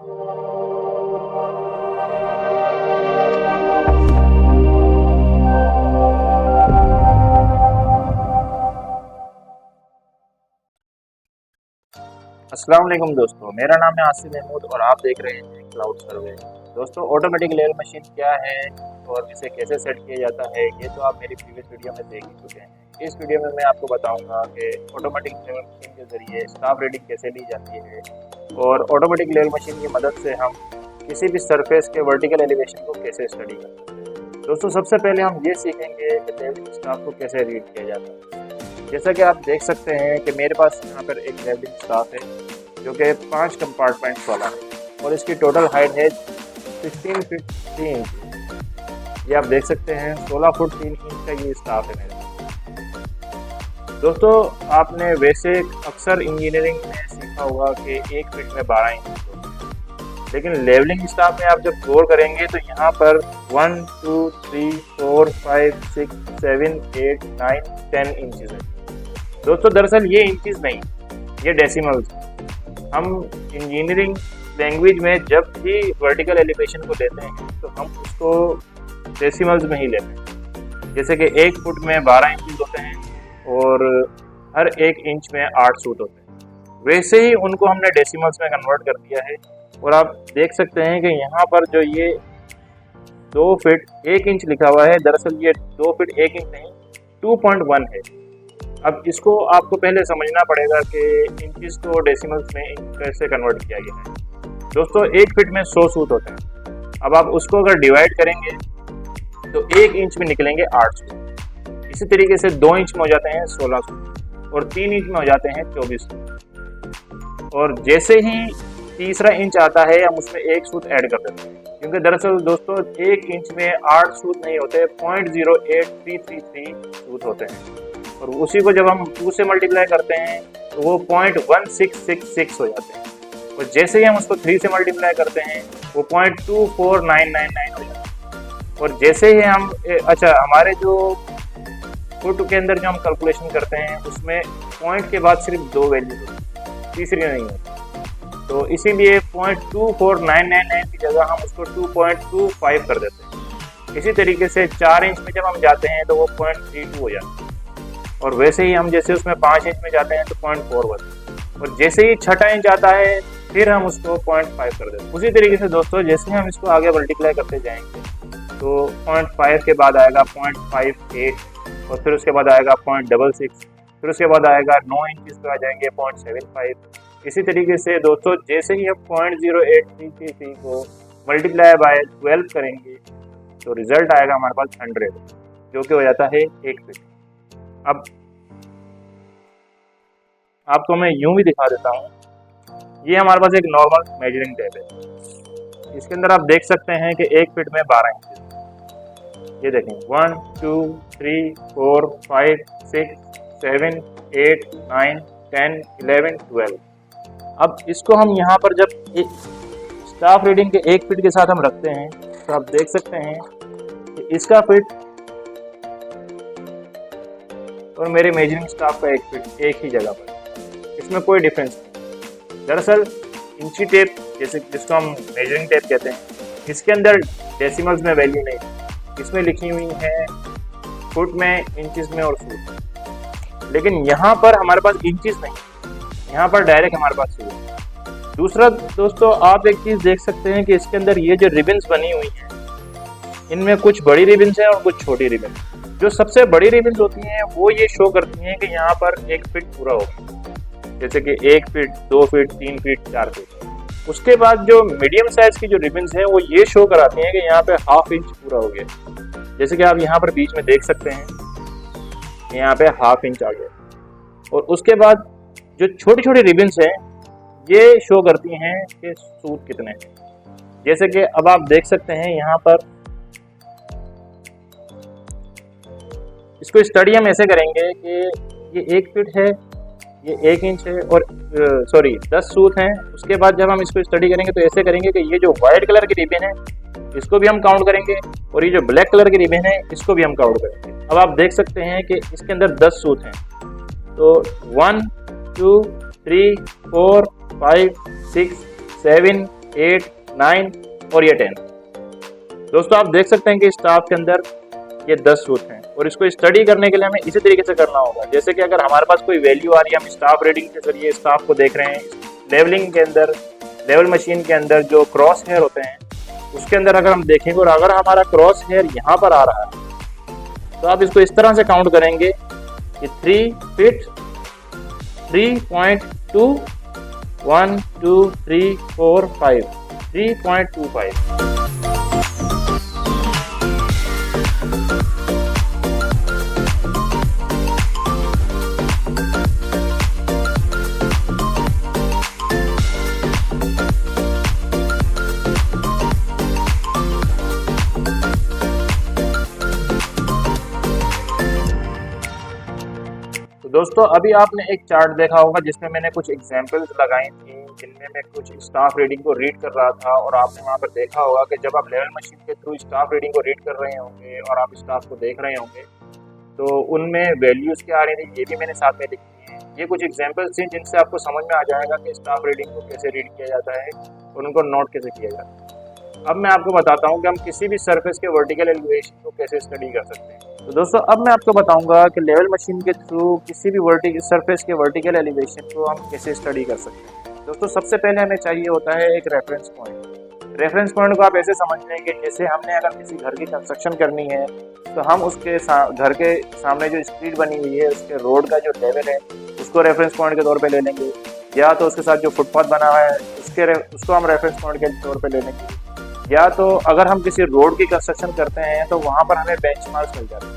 अस्सलाम वालेकुम दोस्तों, मेरा नाम है आसिफ महमूद और आप देख रहे हैं क्लाउड सर्वे। दोस्तों, ऑटोमेटिक लेवल मशीन क्या है और इसे कैसे सेट किया जाता है, ये तो आप मेरी प्रीवियस वीडियो में देख ही चुके हैं। इस वीडियो में मैं आपको बताऊंगा कि ऑटोमेटिक लेवल मशीन के ज़रिए स्टाफ रीडिंग कैसे ली जाती है और ऑटोमेटिक लेवल मशीन की मदद से हम किसी भी सरफेस के वर्टिकल एलिवेशन को कैसे स्टडी कर सकते हैं। दोस्तों, सबसे पहले हम ये सीखेंगे कि लेवलिंग स्टाफ को कैसे रीड किया जाता है। जैसा कि आप देख सकते हैं कि मेरे पास यहाँ पर एक लेवलिंग स्टाफ है जो कि 5 कंपार्टमेंट्स वाला है और इसकी टोटल हाइट है 16 फीट 3 इंच। ये आप देख सकते हैं 16 फुट 3 इंच का ये स्टाफ है मेरे पास। दोस्तों, आपने वैसे अक्सर इंजीनियरिंग में सीखा होगा कि 1 फीट में 12 इंच होते हैं, लेकिन लेवलिंग स्टाफ में आप जब गौर करेंगे तो यहाँ पर 1 2 3 4 5 6 7 8 9 10 इंचेस है। दोस्तों, दरअसल ये इंचेस नहीं, ये डेसिमल्स। हम इंजीनियरिंग लैंग्वेज में जब भी वर्टिकल एलिवेशन को लेते हैं तो हम उसको डेसिमल्स में ही लेते हैं। जैसे कि 1 फुट में 12 इंच होते हैं और हर 1 इंच में 8 सूट होते हैं, वैसे ही उनको हमने डेसिमल्स में कन्वर्ट कर दिया है। और आप देख सकते हैं कि यहाँ पर जो ये 2 फीट 1 इंच लिखा हुआ है, दरअसल ये 2 फीट 1 इंच नहीं 2.1 है। अब इसको आपको पहले समझना पड़ेगा कि इंचेस को डेसिमल्स में कैसे कन्वर्ट किया गया है। दोस्तों, 1 फीट में 100 सूट होते हैं। अब आप उसको अगर डिवाइड करेंगे तो 1 इंच में निकलेंगे 8 सूट। इसी तरीके से 2 इंच में हो जाते हैं 16 सूट और 3 इंच में हो जाते हैं 24 सूट। और जैसे ही तीसरा इंच आता है हम उसमें 1 सूट ऐड कर देते हैं, क्योंकि दरअसल दोस्तों 1 इंच में 8 सूट नहीं होते, 0.08333 सूट होते हैं। और उसी को जब हम 2 से मल्टीप्लाई करते हैं तो वो 0.1666 हो जाते हैं। और जैसे ही हम उसको 3 से मल्टीप्लाई करते हैं वो 0.24999 हो जाते हैं। और जैसे ही हम हमारे जो फुट के अंदर जो हम कैलकुलेशन करते हैं उसमें पॉइंट के बाद सिर्फ 2 वैल्यू होती है, तीसरी नहीं होती। तो इसीलिए 0.24999 की जगह हम उसको 2.25 कर देते हैं। इसी तरीके से 4 इंच में जब हम जाते हैं तो वो 0.32 हो जाता है। और वैसे ही हम जैसे उसमें 5 इंच में जाते हैं तो 0.41। और जैसे ही 6ठा इंच आता है फिर हम उसको 0.5 कर देते हैं। उसी तरीके से दोस्तों जैसे हम इसको आगे मल्टीप्लाई करते जाएंगे तो 0.5 के बाद आएगा 0.58 और फिर उसके बाद आएगा 0.66, फिर उसके बाद आएगा 9 इंच पे आ जाएंगे 0.75। इसी तरीके से दोस्तों जैसे ही हम 0.0833 को मल्टीप्लाई बाय 12 करेंगे तो रिजल्ट आएगा हमारे पास 100, जो कि हो जाता है 1 फीट। अब आपको मैं यूं भी दिखा देता हूँ। ये हमारे पास एक नॉर्मल मेजरिंग टेप है। इसके अंदर आप देख सकते हैं कि 1 फीट में 12 इंच। ये देखें 1 2 3 4 5 6 7 8 9 10 11 12। अब इसको हम यहाँ पर जब स्टाफ रीडिंग के 1 फीट के साथ हम रखते हैं तो आप देख सकते हैं कि इसका फिट और मेरे मेजरिंग स्टाफ का 1 फीट एक ही जगह पर, इसमें कोई डिफरेंस नहीं। दरअसल इंची टेप जैसे जिसको हम मेजरिंग टेप कहते हैं, इसके अंदर डेसिमल्स में वैल्यू नहीं, इसमें लिखी हुई है फुट में, इंचेस में और फुट। लेकिन यहाँ पर हमारे पास इंचेस नहीं, यहाँ पर डायरेक्ट हमारे पास फुट। दूसरा दोस्तों आप एक चीज़ देख सकते हैं कि इसके अंदर ये जो रिबन्स बनी हुई हैं इनमें कुछ बड़ी रिबन्स हैं और कुछ छोटी रिबन्स। जो सबसे बड़ी रिबन्स होती हैं वो ये शो करती हैं कि यहाँ पर 1 फीट पूरा होगा, जैसे कि 1 फीट 2 फीट 3 फीट 4 फीट। उसके बाद जो मीडियम साइज की जो रिबन्स हैं वो ये शो कराती हैं कि यहाँ पे ½ इंच पूरा हो गया, जैसे कि आप यहाँ पर बीच में देख सकते हैं यहाँ पे ½ इंच आ गया। और उसके बाद जो छोटी छोटी रिबन्स हैं ये शो करती हैं कि सूट कितने हैं, जैसे कि अब आप देख सकते हैं यहाँ पर। इसको स्टडी हम ऐसे करेंगे कि ये 1 फीट है, ये 1 इंच है और 10 सूत हैं। उसके बाद जब हम इसको स्टडी करेंगे तो ऐसे करेंगे कि ये जो वाइट कलर की रिबन है इसको भी हम काउंट करेंगे और ये जो ब्लैक कलर की रिबन है इसको भी हम काउंट करेंगे। अब आप देख सकते हैं कि इसके अंदर 10 सूत हैं, तो 1 2 3 4 5 6 7 8, 9 और ये 10। दोस्तों आप देख सकते हैं कि स्टाफ के अंदर ये 10 रूट हैं और इसको स्टडी करने के लिए हमें इसी तरीके से करना होगा। जैसे कि अगर हमारे पास कोई वैल्यू आ रही है, हम स्टाफ रीडिंग के जरिए स्टाफ को देख रहे हैं। लेवलिंग के अंदर, लेवल मशीन के अंदर जो क्रॉस हेयर होते हैं उसके अंदर अगर हम देखेंगे और अगर हमारा क्रॉस हेयर यहाँ पर आ रहा है तो आप इसको इस तरह से काउंट करेंगे कि 3 फीट 3.2 1 2 3 4 5 3.25। दोस्तों अभी आपने एक चार्ट देखा होगा जिसमें मैंने कुछ एग्जांपल्स लगाई थी जिनमें मैं कुछ स्टाफ रीडिंग को रीड कर रहा था और आपने वहाँ पर देखा होगा कि जब आप लेवल मशीन के थ्रू स्टाफ रीडिंग को रीड कर रहे होंगे और आप स्टाफ को देख रहे होंगे तो उनमें वैल्यूज़ क्या आ रही थी ये भी मैंने साथ में लिखी है। ये कुछ एग्जाम्पल्स थी जिनसे आपको समझ में आ जाएगा कि स्टाफ रीडिंग को कैसे रीड किया जाता है और उनको नोट कैसे किया जाता है। अब मैं आपको बताता हूँ कि हम किसी भी सरफेस के वर्टिकल एलिवेशन को कैसे स्टडी कर सकते हैं। तो दोस्तों अब मैं आपको बताऊंगा कि लेवल मशीन के थ्रू किसी भी वर्टिकल सरफेस के वर्टिकल एलिवेशन को हम कैसे स्टडी कर सकते हैं। दोस्तों सबसे पहले हमें चाहिए होता है एक रेफरेंस पॉइंट। रेफरेंस पॉइंट को आप ऐसे समझ लें कि जैसे हमने अगर किसी घर की कंस्ट्रक्शन करनी है तो हम उसके घर के सामने जो स्ट्रीट बनी हुई है उसके रोड का जो लेवल है उसको रेफरेंस पॉइंट के तौर पे ले लेंगे, या तो उसके साथ जो फुटपाथ बना हुआ है उसको हम रेफरेंस पॉइंट के तौर पे ले लेंगे, या तो अगर हम किसी रोड की कंस्ट्रक्शन करते हैं तो वहाँ पर हमें बेंचमार्क्स मिल जाते हैं।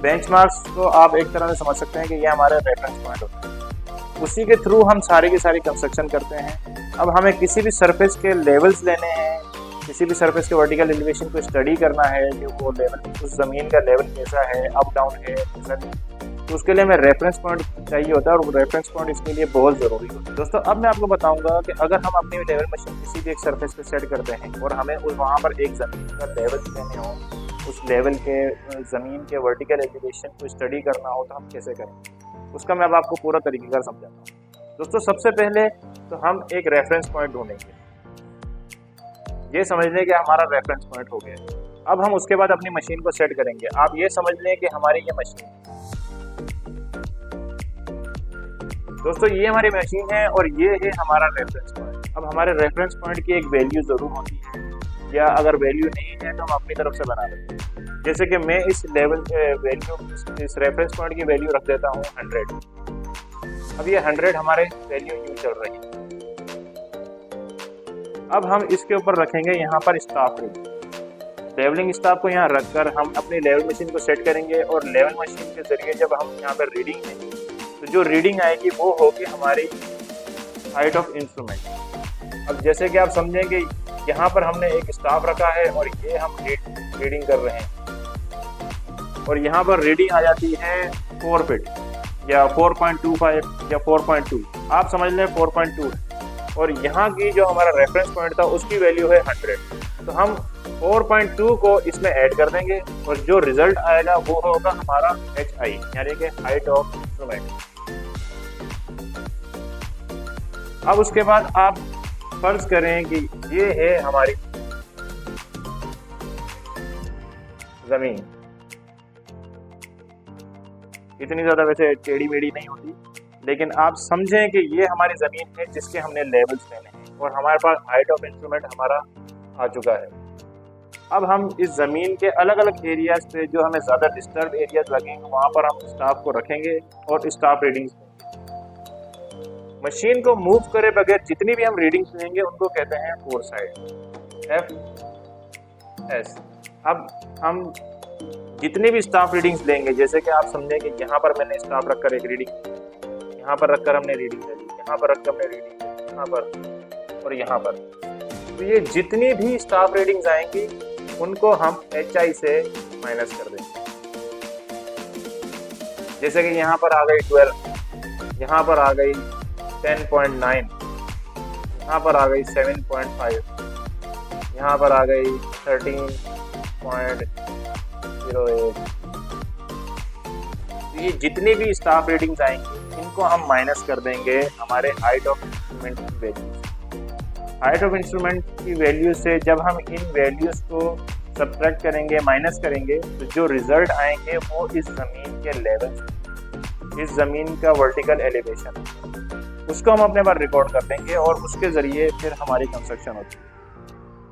बेंचमार्क्स को आप एक तरह से समझ सकते हैं कि ये हमारे रेफरेंस पॉइंट होते हैं। उसी के थ्रू हम सारी की सारी कंस्ट्रक्शन करते हैं। अब हमें किसी भी सरफेस के लेवल्स लेने हैं, किसी भी सरफेस के वर्टिकल एलिवेशन को स्टडी करना है कि वो लेवल उस ज़मीन का लेवल कैसा है, अप डाउन है कैसा नहीं, तो उसके लिए हमें रेफरेंस पॉइंट चाहिए होता है और रेफरेंस पॉइंट इसके लिए बहुत ज़रूरी होता है। दोस्तों अब मैं आपको बताऊंगा कि अगर हम अपनी लेवल मशीन किसी भी एक सरफेस पे सेट करते हैं और हमें वहाँ पर एक ज़मीन का लेवल लेने हो, उस लेवल के ज़मीन के वर्टिकल एलिवेशन को स्टडी करना हो तो हम कैसे करें, उसका मैं अब आपको पूरा तरीक़ेकार समझाता हूँ। दोस्तों सबसे पहले तो हम एक रेफरेंस पॉइंट ढूंढेंगे। ये समझ लें कि हमारा रेफरेंस पॉइंट हो गया। अब हम उसके बाद अपनी मशीन को सेट करेंगे। आप ये समझ लें कि हमारी ये मशीन, दोस्तों ये हमारी मशीन है और ये है हमारा रेफरेंस पॉइंट। अब हमारे रेफरेंस पॉइंट की एक वैल्यू ज़रूर होती है, या अगर वैल्यू नहीं है तो हम अपनी तरफ से बना लेते हैं। जैसे कि मैं इस लेवल वैल्यू इस रेफरेंस पॉइंट की वैल्यू रख देता हूँ 100। अब ये 100 हमारे वैल्यू यूँ चल रही है। अब हम इसके ऊपर रखेंगे यहाँ पर स्टाफ रीडिंग। लेवलिंग स्टाफ को यहाँ रखकर हम अपनी लेवल मशीन को सेट करेंगे और लेवल मशीन के जरिए जब हम यहाँ पर रीडिंग देंगे तो जो रीडिंग आएगी वो होगी हमारी हाइट ऑफ इंस्ट्रूमेंट। अब जैसे कि आप समझें कि यहाँ पर हमने एक स्टाफ रखा है और ये हम रीडिंग कर रहे हैं और यहाँ पर रीडिंग आ जाती है 4 फीट या 4.25 या 4.2, आप समझ लें 4.2 है। और यहाँ की जो हमारा रेफरेंस पॉइंट था उसकी वैल्यू है 100, तो हम 4.2 को इसमें ऐड कर देंगे और जो रिजल्ट आएगा वो होगा हमारा HI यानी कि हाइट ऑफ इंस्ट्रूमेंट। अब उसके बाद आप फर्ज करें कि ये है हमारी जमीन। इतनी ज्यादा वैसे टेढ़ी मेढ़ी नहीं होती, लेकिन आप समझें कि ये हमारी ज़मीन है जिसके हमने लेवल्स लेने हैं और हमारे पास हाइट ऑफ इंस्ट्रूमेंट हमारा आ चुका है। अब हम इस ज़मीन के अलग अलग एरियाज पे जो हमें ज़्यादा डिस्टर्ब एरियाज लगेंगे वहाँ पर हम स्टाफ को रखेंगे और स्टाफ रीडिंग्स लेंगे। मशीन को मूव करे बगैर जितनी भी हम रीडिंग्स लेंगे उनको कहते हैं फोर साइड FS। अब हम जितनी भी स्टाफ रीडिंग्स लेंगे, जैसे कि आप समझें कि यहाँ पर मैंने स्टाफ रखकर एक रीडिंग, यहाँ पर रखकर हमने रीडिंग ले ली, यहाँ पर रखकर हमने रीडिंग ले ली, यहाँ पर और यहाँ पर, तो ये जितनी भी स्टाफ रीडिंग्स आएंगी उनको हम HI से माइनस कर देंगे। जैसे कि यहाँ पर आ गई 12, यहाँ पर आ गई 10.9, यहाँ पर आ गई 7.5, यहाँ पर आ गई 13.08। ये जितनी भी स्टाफ रीडिंग्स आएंगी इनको हम माइनस कर देंगे हमारे हाइट ऑफ इंस्ट्रूमेंट की वैल्यू। हाइट ऑफ इंस्ट्रूमेंट की वैल्यू से जब हम इन वैल्यूज़ को सब्ट्रैक्ट करेंगे, माइनस करेंगे, तो जो रिजल्ट आएंगे वो इस ज़मीन के लेवल, इस ज़मीन का वर्टिकल एलिवेशन, उसको हम अपने पास रिकॉर्ड कर लेंगे और उसके ज़रिए फिर हमारी कंस्ट्रक्शन होती है।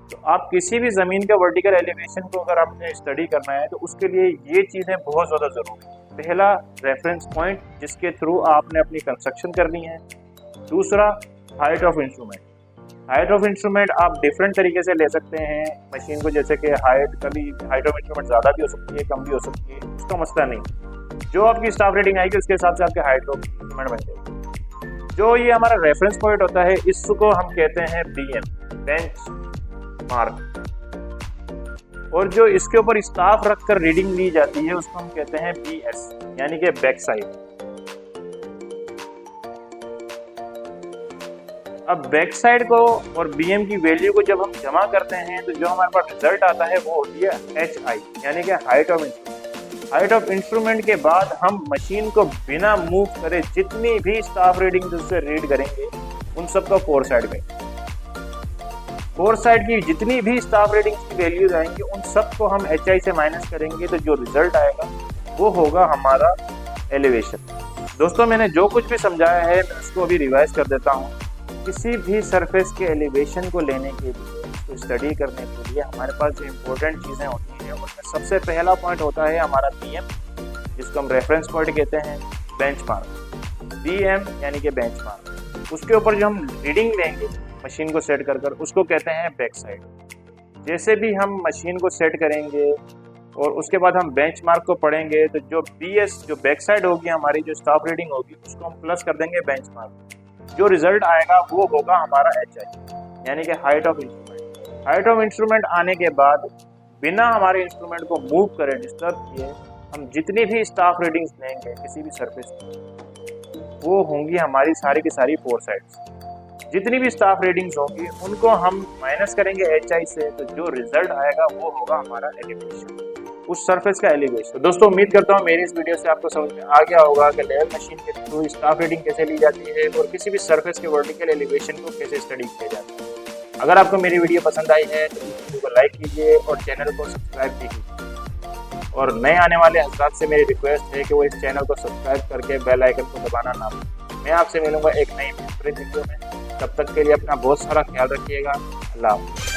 तो आप किसी भी ज़मीन का वर्टिकल एलिवेशन को अगर आपने स्टडी करना है तो उसके लिए ये चीज़ें बहुत ज़्यादा ज़रूरी है। पहला, रेफरेंस पॉइंट जिसके थ्रू आपने अपनी कंस्ट्रक्शन करनी है। दूसरा, height of instrument. Height of instrument आप डिफरेंट तरीके से ले सकते हैं मशीन को, जैसे कि कभी हाइट ऑफ इंस्ट्रूमेंट ज़्यादा भी हो सकती है, कम भी हो सकती है, उसका मसला नहीं। जो आपकी स्टाफ रेटिंग आएगी उसके हिसाब से आपके हाइट ऑफ इंस्ट्रूमेंट बन जाएगी। जो ये हमारा रेफरेंस पॉइंट होता है इसको हम कहते हैं BM, बेंच मार्क, और जो इसके ऊपर स्टाफ रखकर रीडिंग ली जाती है उसको हम कहते हैं BS, यानी कि बैक साइड। अब बैक साइड को और BM की वैल्यू को जब हम जमा करते हैं तो जो हमारे पास रिजल्ट आता है वो होती है HI, यानी कि height of instrument. Height of instrument के बाद हम मशीन को बिना मूव करे जितनी भी स्टाफ रीडिंग उससे रीड करेंगे उन सबका फोर साइड में, फोर साइड की जितनी भी स्टाफ रेटिंग्स की वैल्यूज आएंगी उन सबको हम HI से माइनस करेंगे तो जो रिजल्ट आएगा वो होगा हमारा एलिवेशन। दोस्तों, मैंने जो कुछ भी समझाया है मैं उसको अभी रिवाइज कर देता हूँ। किसी भी सरफेस के एलिवेशन को लेने के लिए, उसको स्टडी करने के लिए हमारे पास जो इम्पोर्टेंट चीज़ें होती हैं उनमें सबसे पहला पॉइंट होता है हमारा BM, जिसको हम रेफरेंस पॉइंट कहते हैं, बेंचमार्क। BM यानी कि बेंचमार्क, उसके ऊपर जो हम रीडिंग लेंगे मशीन को सेट कर उसको कहते हैं बैक साइड। जैसे भी हम मशीन को सेट करेंगे और उसके बाद हम बेंचमार्क को पढ़ेंगे तो जो BS, जो बैक साइड होगी हमारी, जो स्टाफ रीडिंग होगी, उसको हम प्लस कर देंगे बेंचमार्क। जो रिजल्ट आएगा वो होगा हमारा HI, यानी कि height of instrument. Height of instrument आने के बाद बिना हमारे इंस्ट्रूमेंट को मूव करे, डिस्टर्ब किए, हम जितनी भी स्टाफ रीडिंग्स लेंगे किसी भी सरफेस की, वो होंगी हमारी सारी की सारी फोर साइड्स। जितनी भी स्टाफ रेटिंग्स होंगी उनको हम माइनस करेंगे HI से, तो जो रिजल्ट आएगा वो होगा हमारा एलिवेशन, उस सरफेस का एलिवेशन। तो दोस्तों, उम्मीद करता हूँ मेरी इस वीडियो से आपको समझ में आ गया होगा कि लेवल मशीन के थ्रू स्टाफ रेटिंग कैसे ली जाती है और किसी भी सरफेस के वर्टिकल एलिवेशन को कैसे स्टडी किया जाता है। अगर आपको मेरी वीडियो पसंद आई है तो इस वीडियो को लाइक कीजिए और चैनल को सब्सक्राइब कीजिए। और नए आने वाले हज़रात से मेरी रिक्वेस्ट है कि वो इस चैनल को सब्सक्राइब करके बेल आइकन को दबाना ना भूलें। मैं आपसे मिलूंगा एक नई वीडियो में, तब तक के लिए अपना बहुत सारा ख्याल रखिएगा। अल्लाह हाफ़िज़।